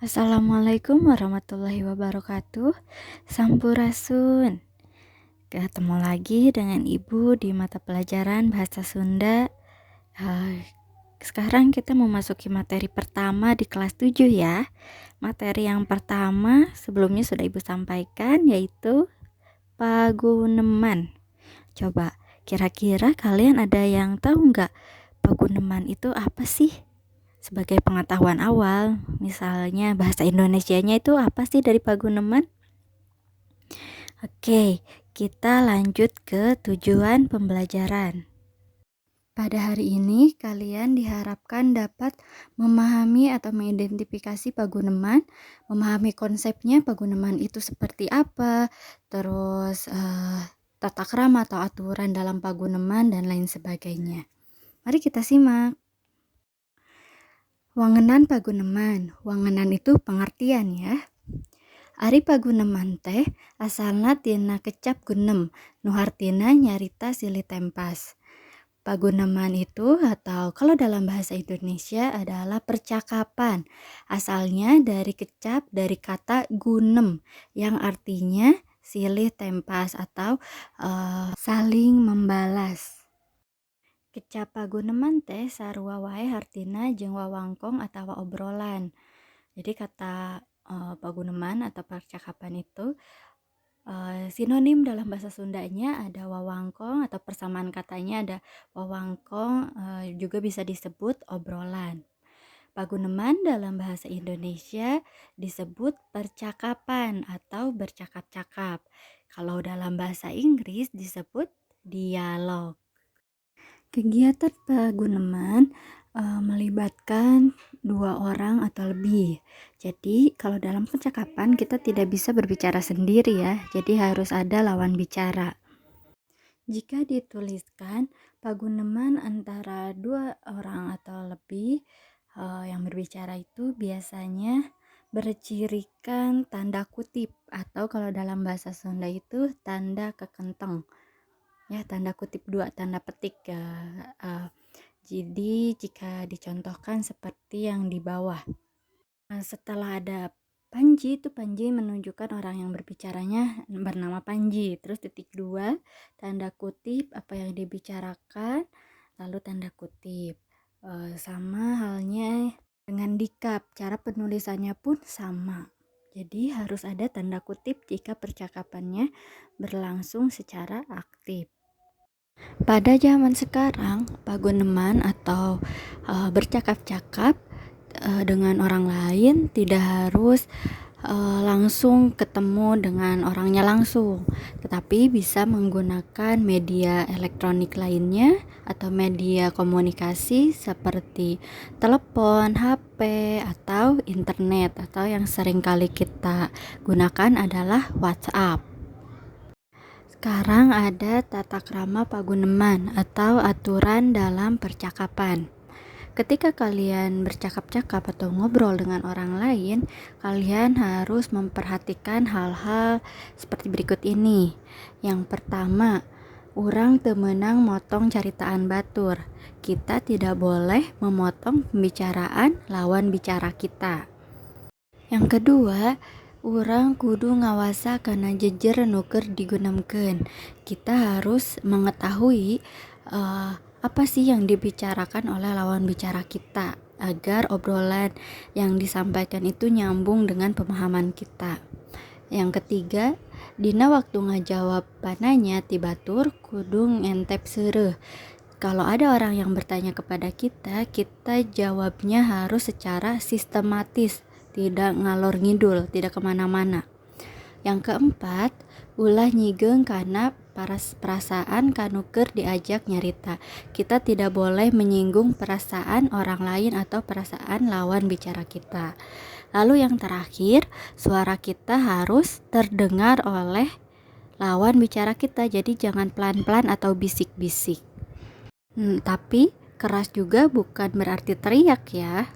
Assalamualaikum warahmatullahi wabarakatuh. Sampurasun. Ketemu lagi dengan Ibu di mata pelajaran Bahasa Sunda. Sekarang kita memasuki materi pertama di kelas 7 ya. Materi yang pertama sebelumnya sudah Ibu sampaikan, yaitu paguneman. Coba kira-kira kalian ada yang tahu nggak paguneman itu apa sih? Sebagai pengetahuan awal, misalnya bahasa Indonesianya itu apa sih dari paguneman? Oke, kita lanjut ke tujuan pembelajaran. Pada hari ini, kalian diharapkan dapat memahami atau mengidentifikasi paguneman, memahami konsepnya paguneman itu seperti apa, terus tata krama atau aturan dalam paguneman, dan lain sebagainya. Mari kita simak. Wangenan paguneman. Wangenan itu pengertian ya. Ari paguneman teh asalna tina kecap gunem, nu hartina nyarita silih tempas. Paguneman itu atau kalau dalam bahasa Indonesia adalah percakapan. Asalnya dari kecap dari kata gunem yang artinya silih tempas atau saling membalas. Kecap paguneman teh sarua wae hartina jeung wawangkong atawa obrolan. Jadi kata paguneman atau percakapan itu sinonim dalam bahasa Sundanya ada wawangkong atau persamaan katanya ada wawangkong, juga bisa disebut obrolan. Paguneman dalam bahasa Indonesia disebut percakapan atau bercakap-cakap. Kalau dalam bahasa Inggris disebut dialog. Kegiatan paguneman melibatkan dua orang atau lebih. Jadi kalau dalam percakapan kita tidak bisa berbicara sendiri ya, jadi harus ada lawan bicara. Jika dituliskan paguneman antara dua orang atau lebih, yang berbicara itu biasanya bercirikan tanda kutip atau kalau dalam bahasa Sunda itu tanda kekenteng. Ya, tanda kutip 2, tanda petik ya. Jadi jika dicontohkan seperti yang di bawah. Setelah ada Panji, itu Panji menunjukkan orang yang berbicaranya bernama Panji. Terus titik 2, tanda kutip apa yang dibicarakan, lalu tanda kutip. Sama halnya dengan dikap, cara penulisannya pun sama. Jadi harus ada tanda kutip jika percakapannya berlangsung secara aktif. Pada zaman sekarang, paguneman atau bercakap-cakap dengan orang lain tidak harus langsung ketemu dengan orangnya langsung, tetapi bisa menggunakan media elektronik lainnya atau media komunikasi seperti telepon, HP, atau internet, atau yang sering kali kita gunakan adalah WhatsApp. Sekarang ada tata krama paguneman atau aturan dalam percakapan. Ketika kalian bercakap-cakap atau ngobrol dengan orang lain, kalian harus memperhatikan hal-hal seperti berikut ini. Yang pertama, urang teu meunang motong caritaan batur. Kita tidak boleh memotong pembicaraan lawan bicara kita. Yang kedua, urang kudu ngawasa kana jejer nu keur digunakeun. Kita harus mengetahui apa sih yang dibicarakan oleh lawan bicara kita agar obrolan yang disampaikan itu nyambung dengan pemahaman kita. Yang ketiga, dina waktu ngajawab pananya ti batur kudu ngentep seureuh. Kalau ada orang yang bertanya kepada kita, kita jawabnya harus secara sistematis, tidak ngalor ngidul, tidak kemana-mana. Yang keempat, ulah nyigeung kana perasaan kanu keur diajak nyarita. Kita tidak boleh menyinggung perasaan orang lain atau perasaan lawan bicara kita. Lalu yang terakhir, suara kita harus terdengar oleh lawan bicara kita. Jadi jangan pelan-pelan atau bisik-bisik. Tapi keras juga bukan berarti teriak ya.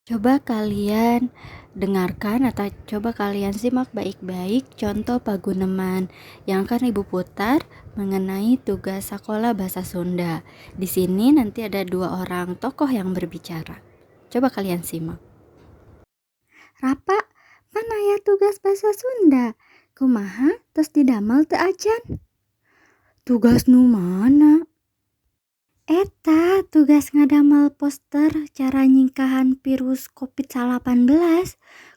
Coba kalian dengarkan atau coba kalian simak baik-baik contoh paguneman yang akan Ibu putar mengenai tugas sekolah bahasa Sunda. Di sini nanti ada dua orang tokoh yang berbicara. Coba kalian simak. Rapa, pan aya tugas basa Sunda. Kumaha tos didamel teu acan? Tugas nu mana? Eta tugas ngadamel poster cara nyingkahan virus COVID-19.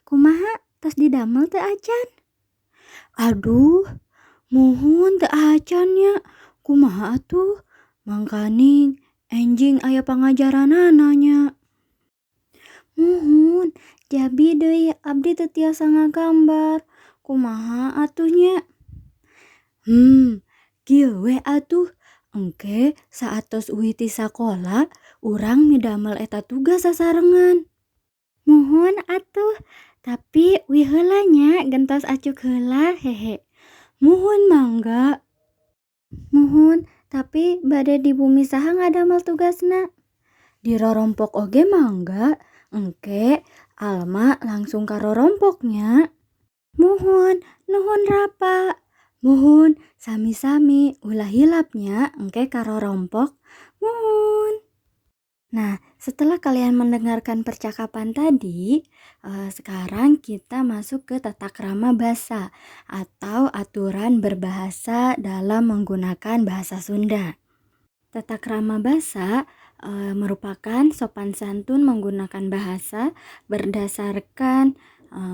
Kumaha tos didamel teu acan? Aduh, muhun teu acan nya. Kumaha atuh? Mangkaning enjing aya pangajaranana nya. Muhun, jabi deui abdi teu tiasa ngagambar. Kumaha atuh nya? Kieu we atuh. Engke saat tos uwi ti sakola, urang midamel eta tugas sasarengan. Muhun atuh, tapi uwi heula nya gentos acuk heula hehe. Muhun mangga. Muhun, tapi bade di bumi saha ngadamel tugasna? Di rorompok oge mangga. Engke Alma langsung ka rorompoknya. Muhun, nuhun Rapa. Muhun, sami-sami ulah hilapnya engke ka rorompok. Muhun. Nah, setelah kalian mendengarkan percakapan tadi, sekarang kita masuk ke tata krama basa atau aturan berbahasa dalam menggunakan bahasa Sunda. Tata krama basa merupakan sopan santun menggunakan bahasa berdasarkan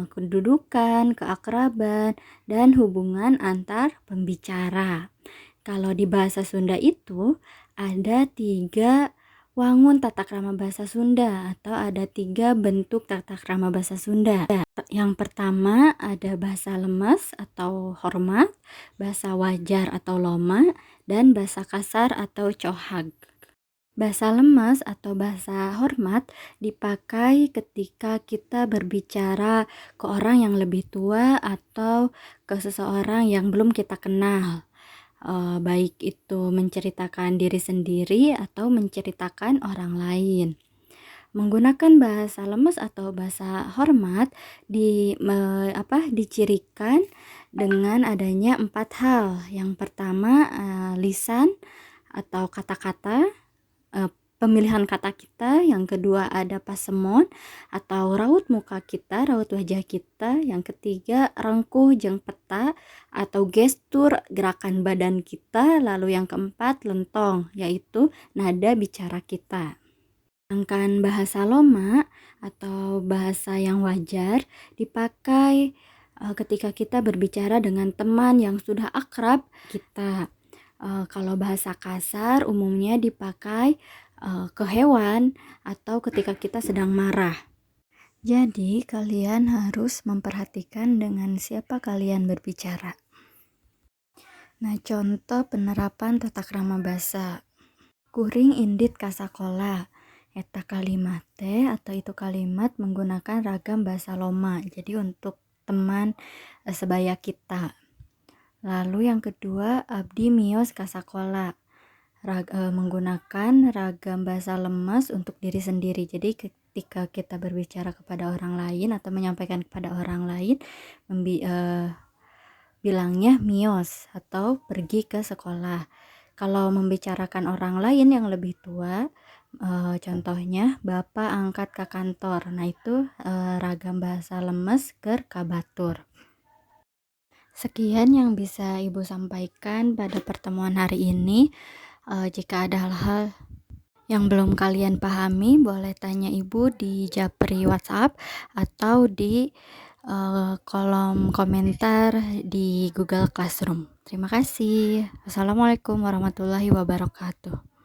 kedudukan, keakraban, dan hubungan antar pembicara. Kalau di bahasa Sunda itu ada 3 wangun tata krama bahasa Sunda atau ada 3 bentuk tata krama bahasa Sunda. Yang pertama ada bahasa lemes atau hormat, bahasa wajar atau loma, dan bahasa kasar atau cohag. Bahasa lemes atau bahasa hormat dipakai ketika kita berbicara ke orang yang lebih tua atau ke seseorang yang belum kita kenal. Baik itu menceritakan diri sendiri atau menceritakan orang lain. Menggunakan bahasa lemes atau bahasa hormat dicirikan dengan adanya 4 hal. Yang pertama lisan atau kata-kata, pemilihan kata kita. Yang kedua ada pasemon atau raut muka kita, raut wajah kita. Yang ketiga rengkuh jeung peta atau gestur gerakan badan kita. Lalu yang keempat lentong, yaitu nada bicara kita. Sedangkan bahasa loma atau bahasa yang wajar dipakai ketika kita berbicara dengan teman yang sudah akrab kita. Kalau bahasa kasar umumnya dipakai ke hewan atau ketika kita sedang marah. Jadi kalian harus memperhatikan dengan siapa kalian berbicara. Nah, contoh penerapan tata krama basa. Kuring indit ka sakola. Eta kalimat atau itu kalimat menggunakan ragam bahasa loma. Jadi untuk teman sebaya kita. Lalu yang kedua, abdi miyos ka sakola. Menggunakan ragam bahasa lemes untuk diri sendiri. Jadi ketika kita berbicara kepada orang lain atau menyampaikan kepada orang lain, bilangnya miyos atau pergi ke sekolah. Kalau membicarakan orang lain yang lebih tua, contohnya bapak angkat ke kantor. Nah itu ragam bahasa lemes keur kabatur. Sekian yang bisa Ibu sampaikan pada pertemuan hari ini. Jika ada hal-hal yang belum kalian pahami, boleh tanya Ibu di japri WhatsApp atau di kolom komentar di Google Classroom. Terima kasih. Wassalamualaikum warahmatullahi wabarakatuh.